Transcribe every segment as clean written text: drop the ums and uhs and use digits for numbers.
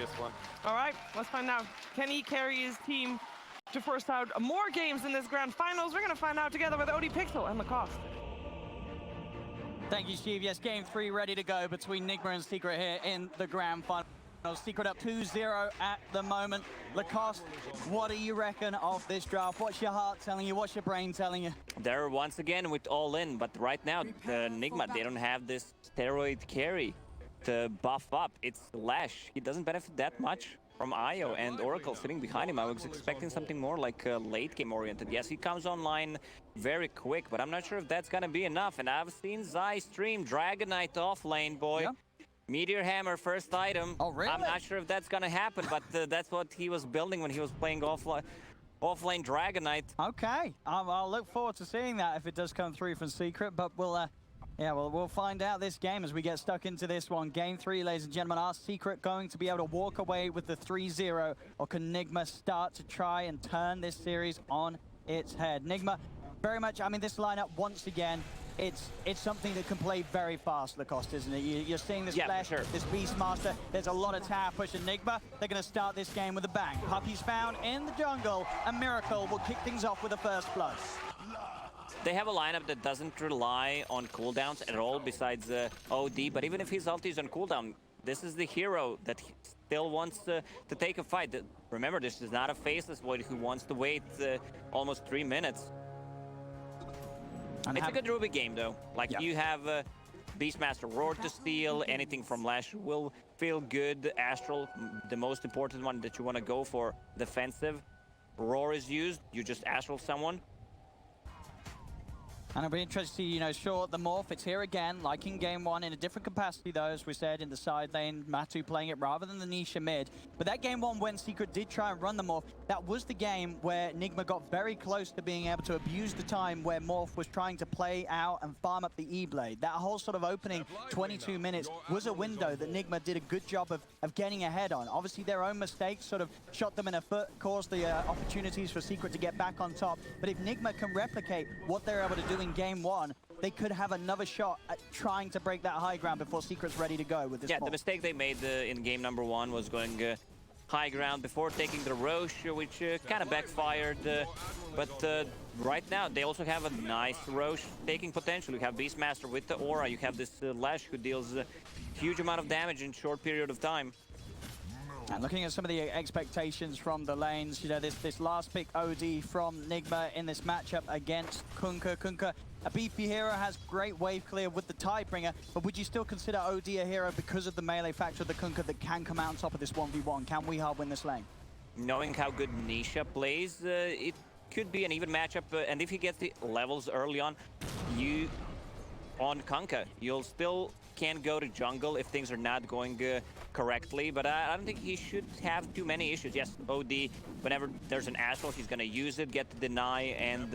this one. All right, let's find out. Can he carry his team to force out more games in this grand finals? We're going to find out together with OD Pixel and Lacoste. Thank you, Steve. Yes, game 3 ready to go between Nigma and Secret here in the grand final. Secret up 2-0 at the moment. Lacoste, what do you reckon of this draft? What's your heart telling you? What's your brain telling you? They're once again with all in, but right now, the Nigma, they don't have this steroid carry to buff up. It's Lash. He doesn't benefit that much from Io, and Oracle sitting behind him. I was expecting something more like late game oriented. Yes, he comes online very quick, but I'm not sure if that's gonna be enough. And I've seen Zai stream Dragon Knight off lane, boy. Yeah. Meteor Hammer, first item. Oh, really? I'm not sure if that's gonna happen, but that's what he was building when he was playing offlane Dragon Knight. Okay, I'll look forward to seeing that if it does come through from Secret, but we'll find out this game as we get stuck into this one. Game 3, ladies and gentlemen. Are Secret going to be able to walk away with the 3-0, or can Nigma start to try and turn this series on its head? Nigma, very much, I mean, this lineup, once again, it's something that can play very fast, Lacoste, isn't it? You're seeing this Flash, sure. this Beastmaster. There's a lot of tower push in Nigma. They're going to start this game with a bang. Puppy's found in the jungle, and Miracle will kick things off with a first blood. They have a lineup that doesn't rely on cooldowns at all besides OD, but even if his ulti is on cooldown, this is the hero that still wants to take a fight. Remember, this is not a faceless void who wants to wait almost 3 minutes. And it's a good Ruby game, though. Like, you have Beastmaster Roar to steal, anything from Lash will feel good. Astral, the most important one that you want to go for defensive. Roar is used, you just Astral someone. And I'll be interested to see, Short, the Morph, it's here again, like in game 1, in a different capacity though, as we said, in the side lane, Matu playing it rather than the Nisha mid. But that game 1, when Secret did try and run the Morph, that was the game where Nigma got very close to being able to abuse the time where Morph was trying to play out and farm up the E-Blade. That whole sort of opening 22 minutes was a window that Nigma did a good job of getting ahead on. Obviously, their own mistakes sort of shot them in a foot, caused the opportunities for Secret to get back on top. But if Nigma can replicate what they're able to do in game 1, they could have another shot at trying to break that high ground before Secret's ready to go with this. Yeah, the mistake they made in game number 1 was going high ground before taking the Roche, which kind of backfired. But right now, they also have a nice Roche taking potential. You have Beastmaster with the Aura. You have this Lash who deals a huge amount of damage in a short period of time. And looking at some of the expectations from the lanes, this last pick OD from Nigma in this matchup against Kunkka. Kunkka, a beefy hero, has great wave clear with the Tidebringer, but would you still consider OD a hero because of the melee factor of the Kunkka that can come out on top of this 1v1? Can Weehard win this lane? Knowing how good Nisha plays, it could be an even matchup, and if he gets the levels early on, on Kunkka, you'll still can go to jungle if things are not going correctly, but I don't think he should have too many issues. Yes, OD, whenever there's an Astral, he's going to use it, get the deny, and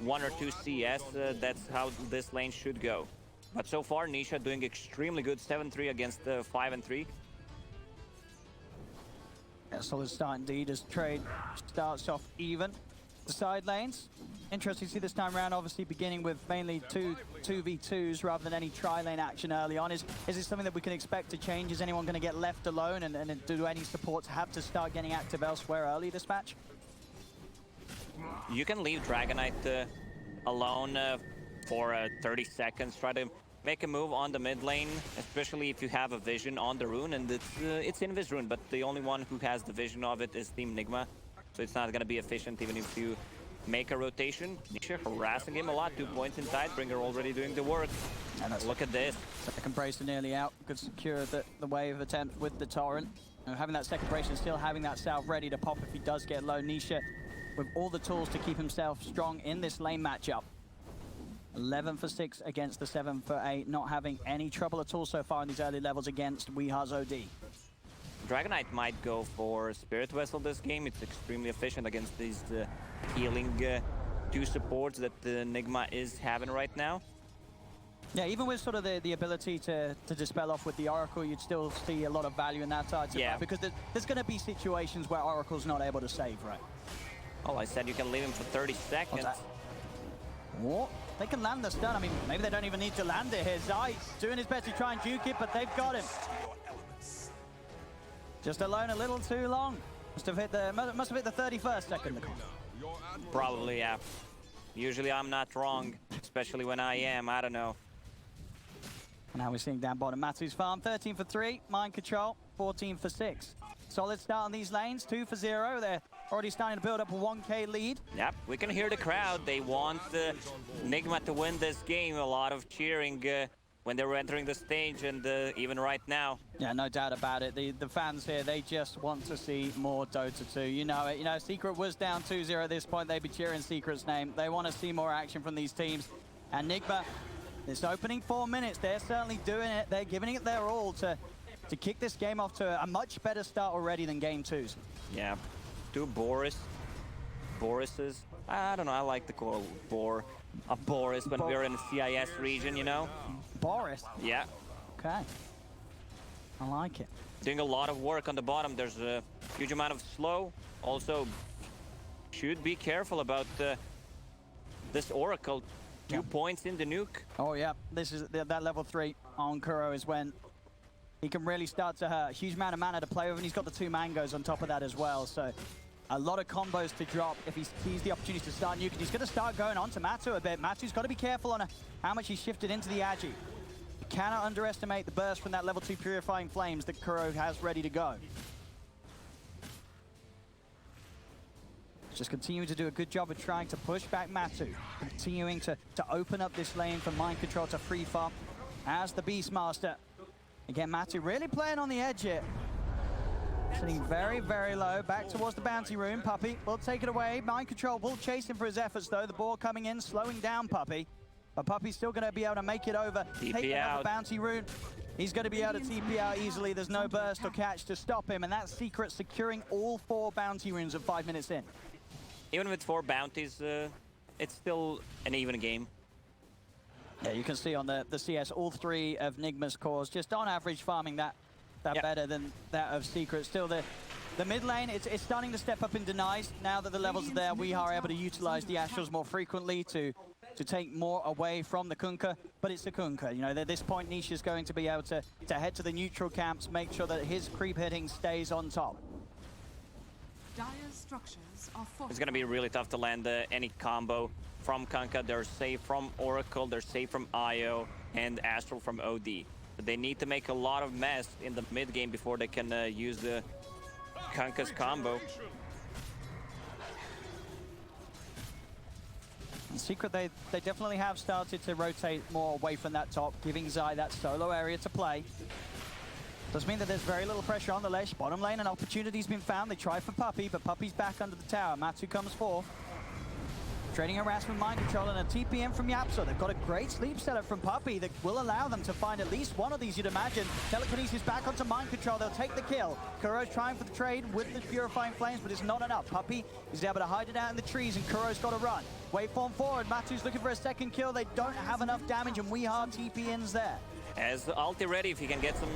1 or 2 CS. That's how this lane should go. But so far, Nisha doing extremely good, 7-3 against 5-3. Yeah, solid start indeed as trade starts off even. The side lanes, interesting to see this time around, obviously beginning with mainly 2v2s rather than any tri-lane action early on. Is this something that we can expect to change? Is anyone going to get left alone, and do any supports have to start getting active elsewhere early this match? You can leave Dragon Knight alone for 30 seconds, try to make a move on the mid lane, especially if you have a vision on the rune, and it's Invis rune, but the only one who has the vision of it is Team Nigma. So it's not going to be efficient even if you make a rotation. Nisha harassing him a lot. 2 points in Tidebringer already doing the work. And look at this. Second bracer nearly out. Could secure the wave attempt with the Torrent. And having that second bracer, still having that salve ready to pop if he does get low. Nisha with all the tools to keep himself strong in this lane matchup. 11 for 6 against the 7 for 8. Not having any trouble at all so far in these early levels against Weehard's OD. Dragon Knight might go for Spirit Vessel this game. It's extremely efficient against these healing 2 supports that Nigma is having right now. Yeah, even with sort of the ability to dispel off with the Oracle, you'd still see a lot of value in that item. Yeah. Because there's going to be situations where Oracle's not able to save, right? Oh, I said you can leave him for 30 seconds. What? They can land the stun. I mean, maybe they don't even need to land it here. Zai doing his best to try and juke it, but they've got him. Just alone a little too long. Must have hit the 31st second. The Probably, yeah. Usually I'm not wrong, especially when I am. I don't know. Now we're seeing down bottom Matu's farm, 13 for 3, mind control, 14 for 6. Solid start on these lanes, 2 for 0. They're already starting to build up a 1K lead. Yep, we can hear the crowd. They want Nigma to win this game. A lot of cheering when they were entering the stage, and even right now. Yeah, no doubt about it. The fans here, they just want to see more Dota 2. You know it. You know, Secret was down 2-0 at this point. They'd be cheering Secret's name. They want to see more action from these teams. And Nigma, this opening 4 minutes, they're certainly doing it. They're giving it their all to kick this game off to a much better start already than game 2's. Yeah, 2 Borises. I don't know, I like to call Boris when we're in the CIS region, you know? Boris? Yeah. Okay. I like it. Doing a lot of work on the bottom. There's a huge amount of slow. Also, should be careful about this Oracle. 2 points in the nuke. Oh, yeah. This is that level 3 on Kuro is when he can really start to hurt. Huge amount of mana to play with, and he's got the 2 mangoes on top of that as well. So a lot of combos to drop if he sees the opportunity to start nuking. He's going to start going on to Matu a bit. Matu's got to be careful on how much he's shifted into the Agi. You cannot underestimate the burst from that level 2 Purifying Flames that Kuro has ready to go. Just continuing to do a good job of trying to push back Matu. Continuing to open up this lane for mind control to free farm as the Beastmaster. Again, Matu really playing on the edge here. Sitting very, very low. Back towards the bounty room. Puppey will take it away. Mind control will chase him for his efforts, though. The ball coming in, slowing down Puppey. But Puppey's still going to be able to make it over. TP take another out. Bounty room. He's going to be able to TP out easily. There's no burst or catch to stop him. And that's Secret securing all 4 bounty rooms at 5 minutes in. Even with 4 bounties, it's still an even game. Yeah, you can see on the CS, all 3 of Nigma's cores, just on average farming that Yep. better than that of Secret. Still, the mid lane, it's starting to step up in denies. Now that the levels are there, we are able to utilize the Astrals more frequently to take more away from the Kunkka, but it's the Kunkka. You know, at this point, Niche is going to be able to head to the neutral camps, make sure that his creep hitting stays on top. It's going to be really tough to land any combo from Kunkka. They're safe from Oracle, they're safe from IO, and Astral from OD. But they need to make a lot of mess in the mid game before they can use the Kunkka's combo. In Secret, they definitely have started to rotate more away from that top, giving Zai that solo area to play. Does mean that there's very little pressure on the ledge. Bottom lane, an opportunity's been found. They try for Puppey, but Puppey's back under the tower. Matu comes forth. Trading harass with mind control and a TPM from Yapso. They've got a great sleep setup from Puppey that will allow them to find at least one of these, you'd imagine. Telekinesis back onto mind control. They'll take the kill. Kuro's trying for the trade with the Purifying Flames, but it's not enough. Puppey is able to hide it out in the trees, and Kuro's got to run. Waveform forward. Matu's looking for a second kill. They don't have enough damage, and we are TP-ins there. As ulti ready, if he can get some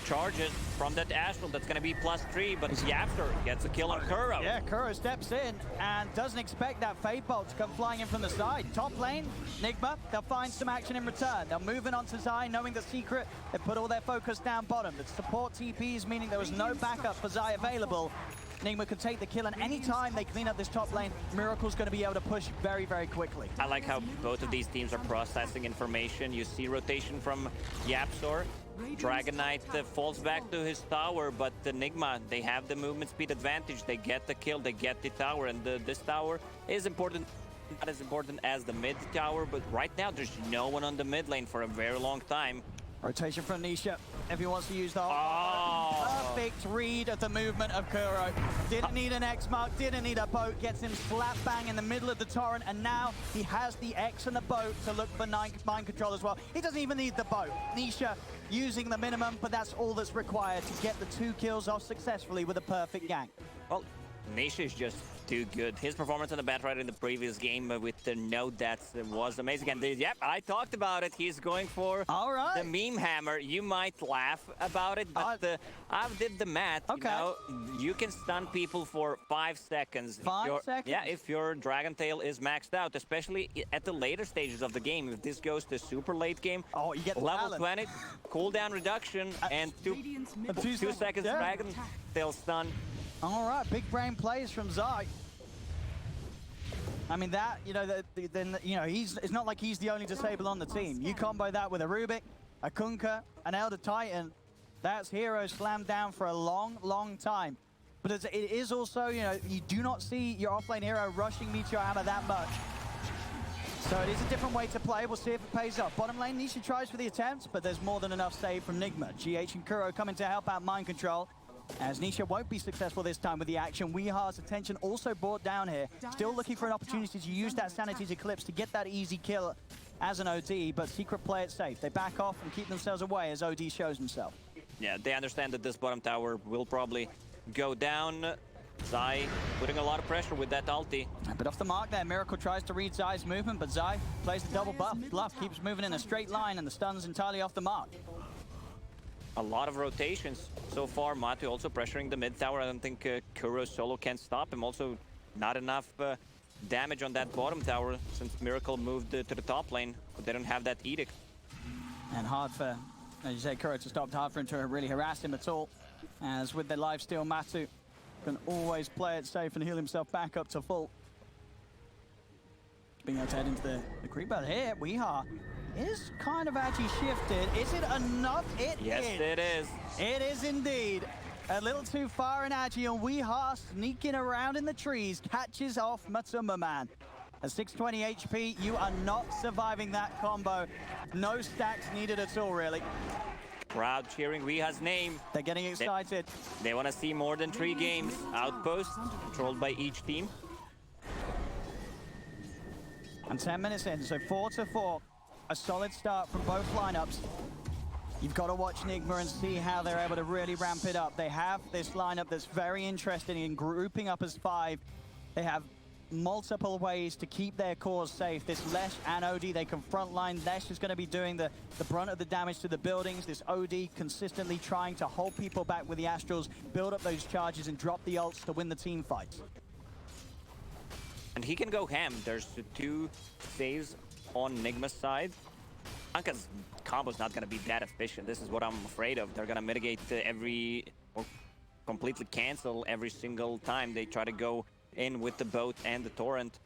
charges from that Astral, that's going to be +3, but Yapster gets a kill on Kuro. Yeah, Kuro steps in and doesn't expect that Fade Bolt to come flying in from the side. Top lane, Nigma, they'll find some action in return. They'll move in onto Zai, knowing the Secret. They put all their focus down bottom. The support TPs, meaning there was no backup for Zai available. Nigma could take the kill, and any time they clean up this top lane, Miracle's going to be able to push very, very quickly. I like how both of these teams are processing information. You see rotation from Yapsor. Dragon Knight falls back to his tower, but the Nigma, they have the movement speed advantage. They get the kill, they get the tower, and this tower is important. Not as important as the mid tower, but right now there's no one on the mid lane for a very long time. Rotation from Nisha. If he wants to use the perfect read of the movement of Kuro. Didn't need an X mark, didn't need a boat. Gets him slap bang in the middle of the torrent, and now he has the X and the boat to look for mind control as well. He doesn't even need the boat. Nisha using the minimum, but that's all that's required to get the 2 kills off successfully with a perfect gank. Well, Nisha is just too good. His performance on the Batrider in the previous game with the node deaths was amazing. And yep, I talked about it. He's going for the meme hammer. You might laugh about it, but I did the math. Okay. You know, you can stun people for 5 seconds. 5 seconds? Yeah, if your Dragon Tail is maxed out, especially at the later stages of the game. If this goes to super late game, you get level 20, cooldown reduction, and 2 seconds Dragon Tail stun. All right, big brain plays from Zai. I mean that, you know, then you know it's not like he's the only disable on the team. You combo that with a Rubik, a Kunkka, an Elder Titan. That's hero slammed down for a long, long time. But it is also, you know, you do not see your offlane hero rushing Meteor Hammer that much. So it is a different way to play. We'll see if it pays off. Bottom lane, Nisha tries for the attempt, but there's more than enough save from Nigma. GH and Kuro coming to help out Mind Control. As Nisha won't be successful this time with the action, Weeha's attention also brought down here. Still looking for an opportunity to use that Sanity's Eclipse to get that easy kill as an OD, but Secret play it safe. They back off and keep themselves away as OD shows himself. Yeah, they understand that this bottom tower will probably go down. Zai putting a lot of pressure with that ulti. A bit off the mark there. Miracle tries to read Zai's movement, but Zai plays the double bluff, keeps moving in a straight line, and the stun's entirely off the mark. A lot of rotations so far. Matu also pressuring the mid tower. I don't think Kuro solo can stop him. Also, not enough damage on that bottom tower since Miracle moved to the top lane, but they don't have that edict. And hard for, as you say, Kuro to stop, hard for him to really harass him at all. As with the lifesteal, Matu can always play it safe and heal himself back up to full. Being able to head into the creep, but here, Weeha is kind of actually shifted. Is it enough? Yes, it is. It is indeed. A little too far in Agi, and Weeha sneaking around in the trees, catches off Matumba Man. At 620 HP, you are not surviving that combo. No stacks needed at all, really. Crowd cheering Weeha's name. They're getting excited. They want to see more than 3 games. Outpost controlled by each team. And 10 minutes in, so 4-4. A solid start from both lineups. You've got to watch Nigma and see how they're able to really ramp it up. They have this lineup that's very interesting in grouping up as 5. They have multiple ways to keep their cores safe. This Lesh and OD, they can frontline. Lesh is going to be doing the brunt of the damage to the buildings. This OD consistently trying to hold people back with the Astrals, build up those charges and drop the ults to win the team fights. And he can go ham. There's 2 saves on Nigma's side. Anka's combo's not going to be that efficient. This is what I'm afraid of. They're going to mitigate or completely cancel every single time they try to go in with the boat and the torrent.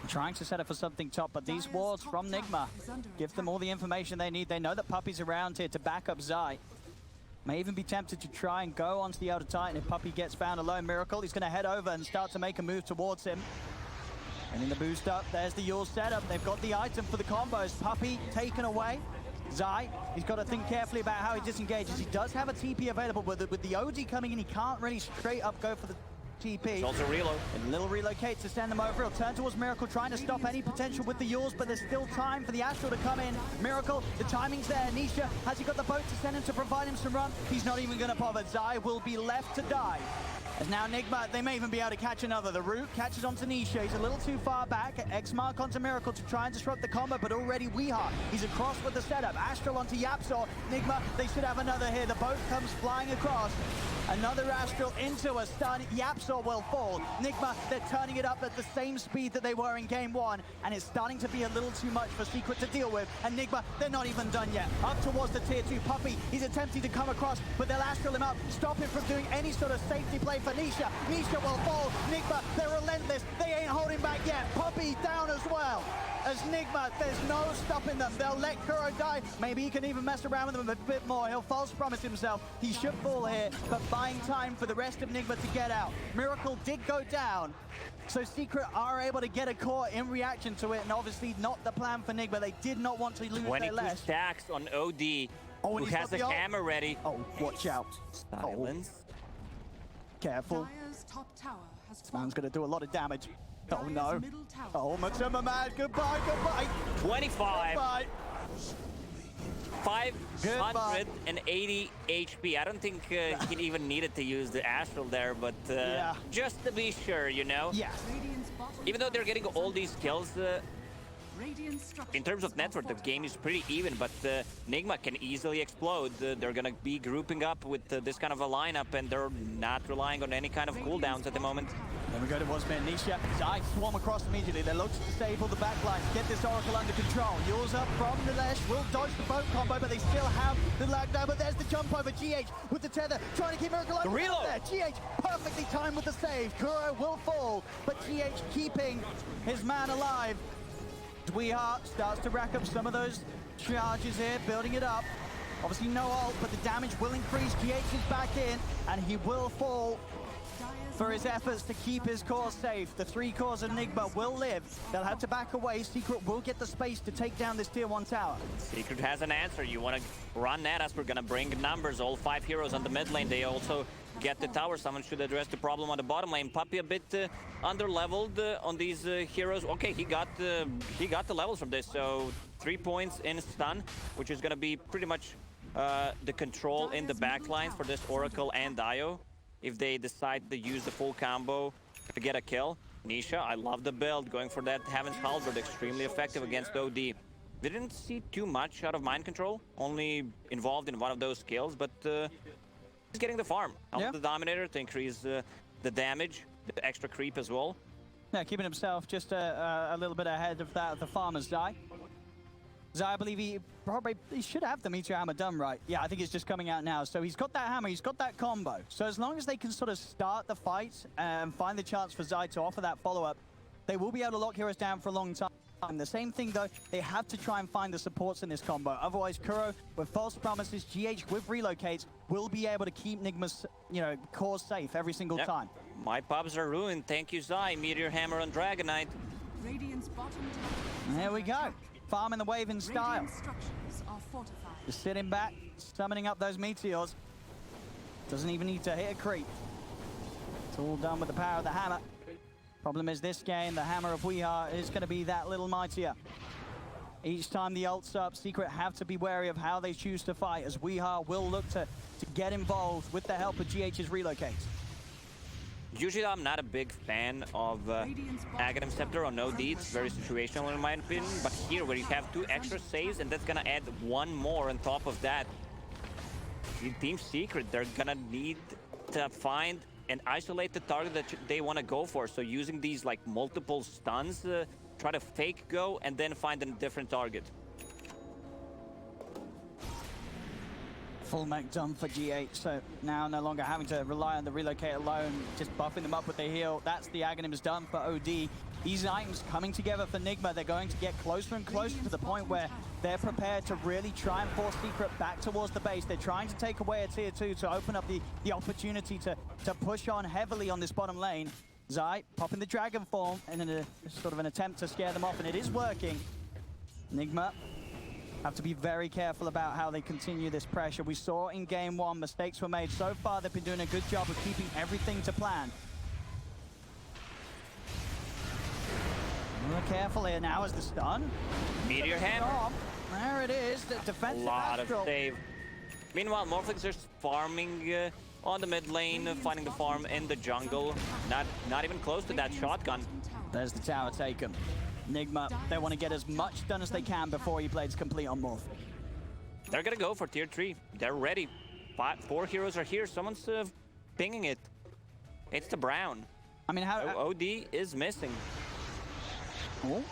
Trying to set up for something top, but these wards from Nigma give them all the information they need. They know that Puppey's around here to back up Zai. May even be tempted to try and go onto the Elder Titan if Puppey gets found alone. Miracle, he's going to head over and start to make a move towards him. And in the boost up, there's the Yule setup. They've got the item for the combos. Puppey taken away. Zai, he's got to think carefully about how he disengages. He does have a TP available, but with the OD coming in, he can't really straight up go for the TP. It's also reload. A little relocate to send them over. He'll turn towards Miracle, trying to stop any potential with the Yules, but there's still time for the Astral to come in. Miracle, the timing's there. Nisha, has he got the boat to send him to provide him some run? He's not even going to bother. Zai will be left to die. As now Nigma, they may even be able to catch another. The root catches onto Nisha. He's a little too far back. X-Mark onto Miracle to try and disrupt the combo, but already Weeha. He's across with the setup. Astral onto Yapsor. Nigma, they should have another here. The boat comes flying across. Another Astral into a stun. Yapsor will fall. Nigma, they're turning it up at the same speed that they were in game 1, and it's starting to be a little too much for Secret to deal with. And Nigma, they're not even done yet. Up towards the tier 2 Puppey. He's attempting to come across, but they'll Astral him up. Stop him from doing any sort of safety play for Nisha. Nisha will fall. Nigma, they're relentless. They ain't holding back yet. Puppey down as well. As Nigma, there's no stopping them. They'll let Kuro die. Maybe he can even mess around with them a bit more. He'll false promise himself. He should fall here, but buying time for the rest of Nigma to get out. Miracle did go down, so Secret are able to get a core in reaction to it, and obviously not the plan for Nigma. They did not want to lose their 22 stacks on OD, who has the hammer ready. Oh, watch out. Silence. Careful. This man's going to do a lot of damage. Oh no. Oh, Matumba Man, goodbye, goodbye. 25. Goodbye. 580 HP. I don't think he even needed to use the Astral there, but just to be sure, you know? Yeah. Even though they're getting all these kills, in terms of net worth, the game is pretty even, but Nigma can easily explode. They're going to be grouping up with this kind of a lineup, and they're not relying on any kind of cooldowns at the moment. Then we go to Wasmir. Nisha, Zai swarm across immediately. They're looking to disable the backline, get this Oracle under control. Yours up from the Lesh, will dodge the boat combo, but they still have the lag down. But there's the jump over. GH with the tether, trying to keep Miracle alive. The reload! GH perfectly timed with the save. Kuro will fall, but GH keeping his man alive. WeHeart starts to rack up some of those charges here, building it up. Obviously no ult, but the damage will increase. GH is back in, and he will fall for his efforts to keep his core safe. The 3 cores of Nigma will live. They'll have to back away. Secret will get the space to take down this tier 1 tower. Secret has an answer. You want to run that as we're going to bring numbers. All 5 heroes on the mid lane. They also get the tower. Someone should address the problem on the bottom lane. Puppy a bit under-leveled on these heroes. Okay, he got the levels from this. So 3 points in stun, which is going to be pretty much the control in the backlines for this Oracle and Dio, if they decide to use the full combo to get a kill. Nisha, I love the build, going for that Heaven's Halberd, extremely effective against OD. Didn't see too much out of mind control, only involved in one of those skills, but he's getting the farm. Help the Dominator to increase the damage, the extra creep as well. Yeah, keeping himself just a little bit ahead of that of the farmer's Zai. Zai, I believe he should have the Meteor Hammer done right. Yeah, I think it's just coming out now. So he's got that hammer, he's got that combo. So as long as they can sort of start the fight and find the chance for Zai to offer that follow-up, they will be able to lock heroes down for a long time. The same thing though, they have to try and find the supports in this combo. Otherwise, Kuro with false promises, GH with relocates, will be able to keep Nigma's, core safe every single time. My pubs are ruined. Thank you, Zai. Meteor Hammer on Dragonite. There we go. Farming the wave in style. Just sitting back, summoning up those meteors. Doesn't even need to hit a creep. It's all done with the power of the hammer. Problem is this game, the hammer of WeHeart is going to be that little mightier. Each time the ult's up, Secret have to be wary of how they choose to fight, as WeHeart will look to get involved with the help of GH's relocates. Usually I'm not a big fan of Aghanim Scepter on OD. It's very situational in my opinion. But here, where you have 2 extra saves, and that's going to add 1 more on top of that. Team Secret, they're going to need to find and isolate the target that they want to go for. So using these like multiple stuns, try to fake go, and then find a different target. Full mech done for GH, so now no longer having to rely on the relocate alone, just buffing them up with the heal. That's the Aghanim's done for OD. These items coming together for Nigma, they're going to get closer and closer to the point where they're prepared to really try and force Secret back towards the base. They're trying to take away a tier 2 to open up the opportunity to push on heavily on this bottom lane. Zai popping the dragon form in a sort of an attempt to scare them off, and it is working. Nigma have to be very careful about how they continue this pressure. We saw in game 1, mistakes were made. So far, they've been doing a good job of keeping everything to plan. We're careful here now as the stun. Meteor Hammer. There it is, the defensive A lot Astral. of save. Meanwhile, Morphlings are farming on the mid lane, finding the farm in the jungle. Not even close to that shotgun. There's the tower taken. Nigma, they want to get as much done as they can before he plays complete on Morph. They're gonna go for tier 3. They're ready. 4 heroes are here. Someone's pinging it. It's the Brown. I mean, how... OD is missing. Oh,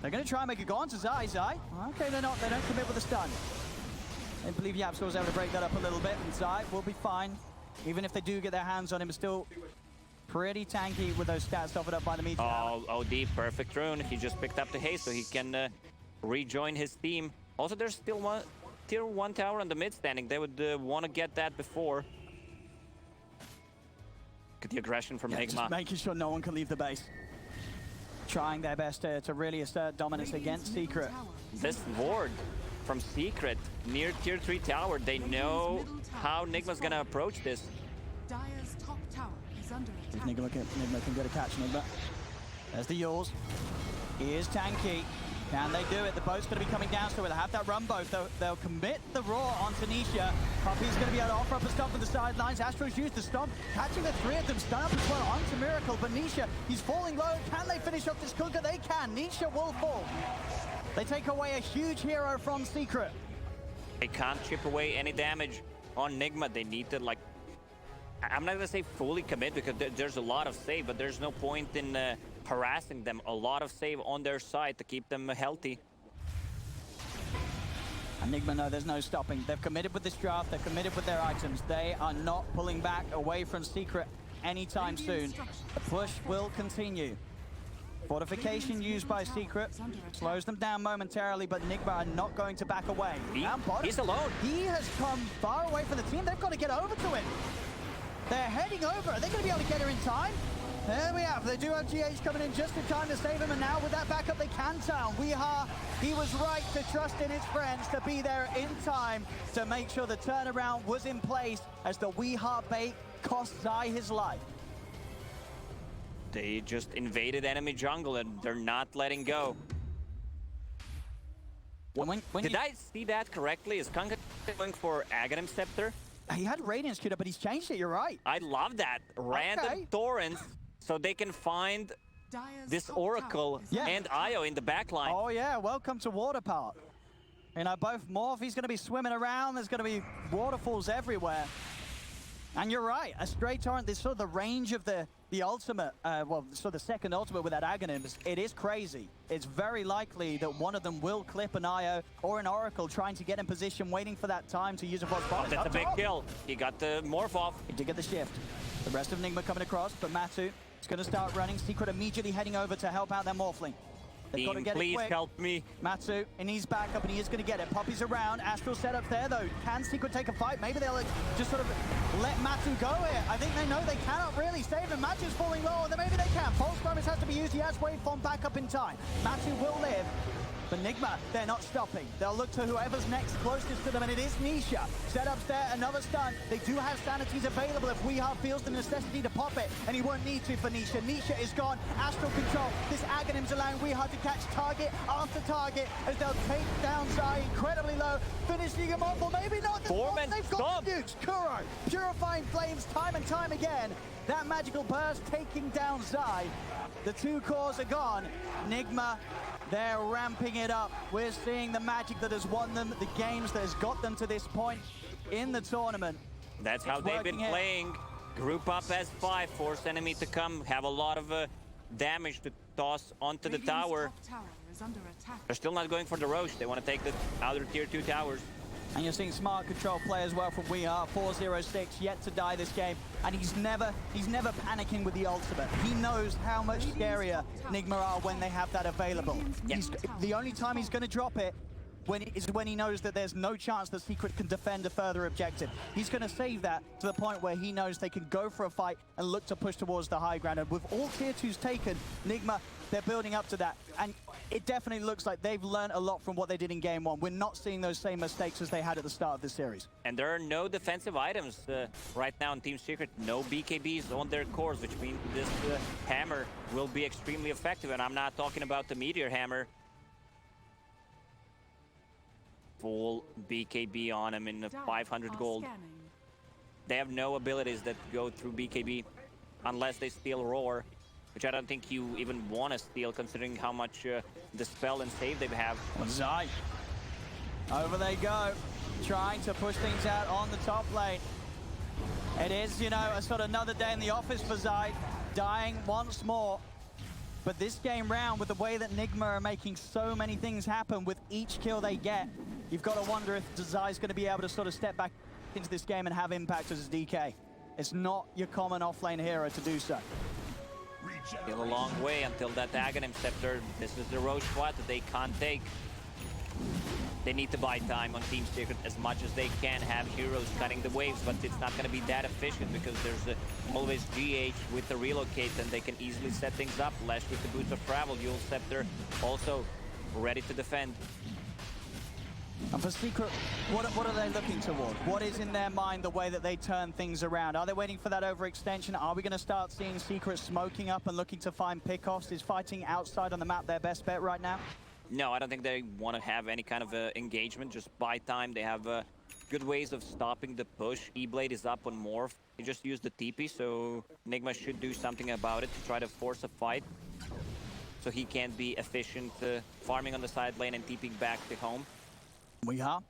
they're going to try and make a go on to Zai. Okay, they don't commit with a stun. I believe Yapstor was able to break that up a little bit, and Zai will be fine. Even if they do get their hands on him, still pretty tanky with those stats offered up by the Meteor. Oh, OD, perfect rune. He just picked up the haste so he can rejoin his team. Also, there's still one tier 1 tower on the mid standing. They would want to get that before. Look at the aggression from Nigma. Just making sure no one can leave the base. Trying their best to really assert dominance against Secret. This ward from Secret near tier 3 tower, they know how Nigma's gonna approach this. Dire's top tower is under If attack. Nigma can get a catch, Nigma. There's the Yules. He is tanky. Can they do it? The boat's going to be coming down, so they'll have that run boat. They'll commit the Roar onto Nisha. Puppey's going to be able to offer up a stomp for the sidelines. Astro's used the stomp, catching the three of them. Stun up as well onto Miracle, but Nisha, he's falling low. Can they finish off this Kunkka? They can. Nisha will fall. They take away a huge hero from Secret. They can't chip away any damage on Nigma. They need to, like, I'm not going to say fully commit because there's a lot of save, but there's no point in harassing them. A lot of save on their side to keep them healthy. And Nigma, no, there's no stopping. They've committed with this draft. They're committed with their items. They are not pulling back away from Secret anytime soon. The push will continue. Fortification used by Secret slows them down momentarily, but Nigma are not going to back away. He's alone. He has come far away from the team. They've got to get over to him. They're heading over. Are they going to be able to get her in time? There we have. They do have GH coming in just in time to save him, and now with that backup, they can town. He was right to trust in his friends to be there in time to make sure the turnaround was in place as the Weeha bait cost Zai his life. They just invaded enemy jungle and they're not letting go. Did I see that correctly? Is Kunkka going for Aghanim Scepter? He had Radiance queued up, but he's changed it, you're right. I love that. Random torrents so they can find this Oracle and Io in the backline. Oh yeah, welcome to Water Park. You know, both Morph, he's going to be swimming around. There's going to be waterfalls everywhere. And you're right, a straight torrent, this sort of the range of the ultimate, well, sort of the second ultimate with that Aghanim, it is crazy. It's very likely that one of them will clip an Io or an Oracle trying to get in position, waiting for that time to use a boss. Oh, that's a big kill. He got the morph off. He did get the shift. The rest of Nigma coming across, but Matu is going to start running. Secret immediately heading over to help out their Morphling. They've got to get please it quick. Help me. Matsu, and he's back up, and he is going to get it. Poppy's around. Astral setup there, though. Can Secret take a fight? Maybe they'll just sort of let Matsu go here. I think they know they cannot really save him. Matu's falling low, and then maybe they can. Pulse Promise has to be used. He has Waveform back up in time. Matu will live. But Nigma, they're not stopping. They'll look to whoever's next closest to them, and it is Nisha. Setups there, another stun. They do have sanities available if Weeha feels the necessity to pop it, and he won't need to for Nisha. Nisha is gone. Astral control. This Aghanim's allowing Weeha to catch target after target as they'll take down Zai incredibly low, finishing him off, or maybe not. They've got the nukes. Kuro, purifying flames time and time again. That magical burst taking down Zai. The two cores are gone. Nigma, they're ramping it up. We're seeing the magic that has won them, the games that has got them to this point in the tournament. That's how they've been playing. Group up as 5, force enemy to come, have a lot of damage to toss onto the tower. They're still not going for the Roche. They want to take the other tier 2 towers. And you're seeing smart control play as well from Weeha. 406 yet to die this game, and he's never panicking with the ultimate. He knows how much scarier Nigma are when they have that available. The only time he's going to drop it is when he knows that there's no chance that Secret can defend a further objective. He's going to save that to the point where he knows they can go for a fight and look to push towards the high ground. And with all tier 2s taken, Nigma, they're building up to that. And it definitely looks like they've learned a lot from what they did in game 1. We're not seeing those same mistakes as they had at the start of this series. And there are no defensive items right now in Team Secret. No BKBs on their cores, which means this hammer will be extremely effective. And I'm not talking about the Meteor Hammer. Full BKB on him in 500 gold. They have no abilities that go through BKB unless they steal Roar, which I don't think you even want to steal considering how much dispel and save they have. Zai. Over they go, trying to push things out on the top lane. It is, you know, a sort of another day in the office for Zai, dying once more. But this game round, with the way that Nigma are making so many things happen with each kill they get, you've got to wonder if Zai's going to be able to sort of step back into this game and have impact as a DK. It's not your common offlane hero to do so. Still a long way until that Aghanim Scepter. This is the Roche fight that they can't take. They need to buy time on Team Secret as much as they can, have heroes cutting the waves, but it's not going to be that efficient because there's always GH with the relocate and they can easily set things up. Lash with the boots of travel, Yule Scepter also ready to defend. And for Secret, what are they looking toward? What is in their mind the way that they turn things around? Are they waiting for that overextension? Are we going to start seeing Secret smoking up and looking to find pickoffs? Is fighting outside on the map their best bet right now? No, I don't think they want to have any kind of engagement, just buy time. They have good ways of stopping the push. E-Blade is up on Morph. He just used the TP, so Nigma should do something about it to try to force a fight. So he can be efficient farming on the side lane and TPing back to home. We are.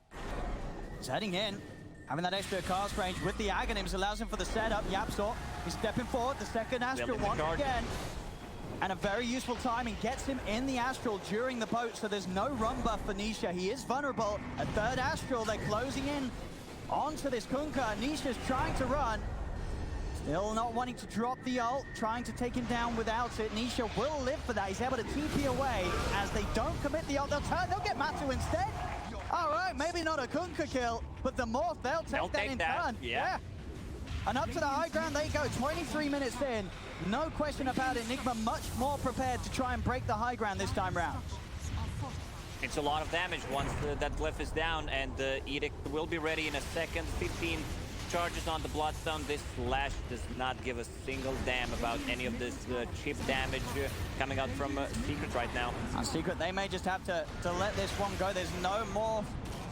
He's heading in. Having that extra cast range with the Aghanims allows him for the setup. Yapsor is stepping forward. The second Astral once again. And a very useful timing gets him in the Astral during the boat, so there's no run buff for Nisha. He is vulnerable. A third Astral, they're closing in onto this Kunkka. Nisha's trying to run. Still not wanting to drop the ult, trying to take him down without it. Nisha will live for that. He's able to TP away. As they don't commit the ult, they'll get Matu instead. All right, maybe not a Kunkka kill, but the Morph, they'll take that in turn. Yeah. And up to the high ground they go, 23 minutes in. No question about it, Nigma much more prepared to try and break the high ground this time round. It's a lot of damage once that glyph is down, and the Edict will be ready in a second. 15 charges on the Bloodstone. This Slash does not give a single damn about any of this chip damage coming out from Secret right now. Secret, they may just have to let this one go. There's no more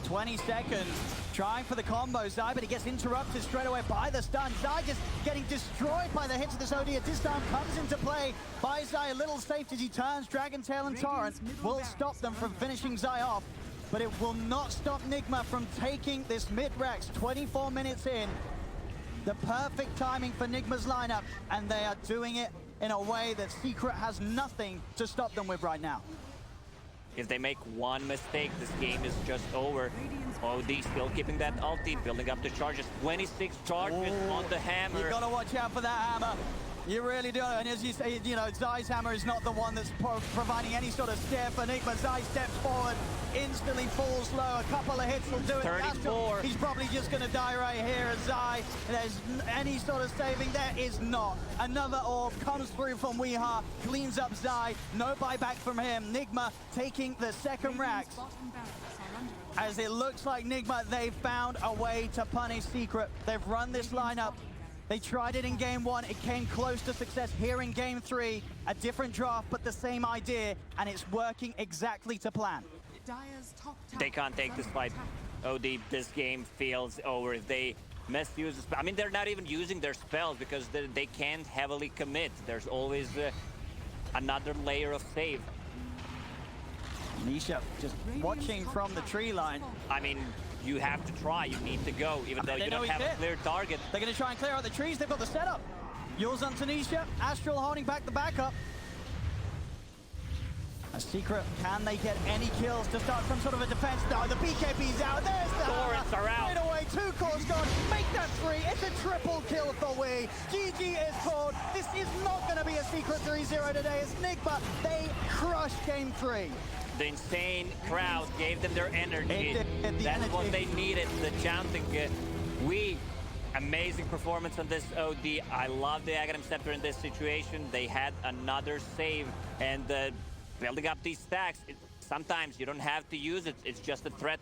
20 seconds. Trying for the combo, Zai, but he gets interrupted straight away by the stun. Zai just getting destroyed by the hits of this OD. At this time comes into play. Buys Zai a little safe as he turns. Dragon Tail and Torrent will stop them from finishing Zai off, but it will not stop Nigma from taking this mid-Rex 24 minutes in. The perfect timing for Nigma's lineup, and they are doing it in a way that Secret has nothing to stop them with right now. If they make one mistake, this game is just over. OD still keeping that ulti, building up the charges. 26 charges on the hammer. You gotta watch out for that hammer. You really do. And as you say, you know, Zai's hammer is not the one that's providing any sort of scare for Nigma. Zai steps forward, instantly falls low. A couple of hits will do it. 34. He's probably just going to die right here as Zai. There's any sort of saving. There is not. Another orb comes through from Weeha, cleans up Zai. No buyback from him. Nigma taking the second Rax. As it looks like Nigma, they've found a way to punish Secret. They've run this lineup. They tried it in game one, it came close to success here in game three. A different draft, but the same idea, and it's working exactly to plan. They can't take this fight. OD, this game feels over. If they misuse the spell, I mean, they're not even using their spells because they can't heavily commit. There's always another layer of save. Nisha just watching from the tree line. I mean, you have to try, you need to go, even though you don't have a clear target. They're going to try and clear out the trees, they've got the setup. Yours on Tanisha, Astral holding back the backup. A Secret, can they get any kills to start some sort of a defense? No, the BKB's out, there's the Torrents are out. Straight away, 2 cores gone, make that 3, it's a triple kill for Wii. GG is called, this is not going to be a Secret 3-0 today, it's Nigma, they crushed game 3. The insane crowd gave them their energy. That's what they needed, the chanting. Amazing performance on this OD. I love the Aghanim Scepter in this situation. They had another save, and building up these stacks, sometimes you don't have to use it. It's just a threat